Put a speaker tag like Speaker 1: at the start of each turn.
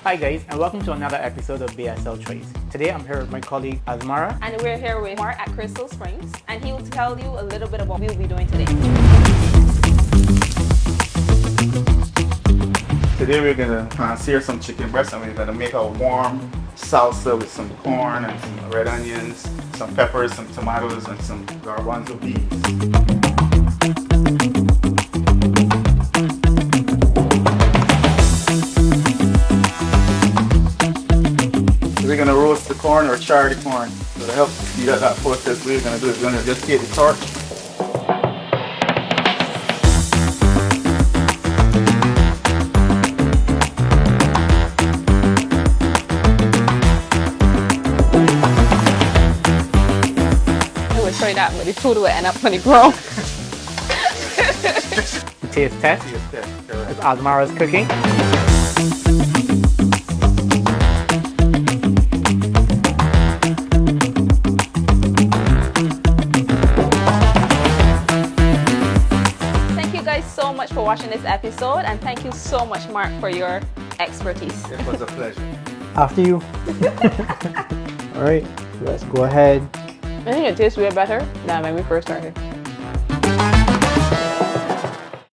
Speaker 1: Hi guys, and welcome to another episode of BSL Tries. Today I'm here with my colleague Asmara.
Speaker 2: And we're here with Mark at Crystal Springs, and he will tell you a little bit of what we'll be doing today.
Speaker 3: Today we're gonna sear some chicken breast, and we're gonna make a warm salsa with some corn and some red onions, some peppers, some tomatoes, and some garbanzo beans. We're gonna roast the corn or char the corn. So to help speed up that process, we're gonna do is we're gonna just take the torch.
Speaker 2: I would try that, but the food will end up on the ground.
Speaker 1: Taste test. It's Asmara's cooking.
Speaker 2: Thank you guys so much for watching this episode, and thank you so much, Mark, for your expertise.
Speaker 3: It was a pleasure.
Speaker 1: After you. Alright, let's go ahead.
Speaker 2: I think it tastes way better than when we first started.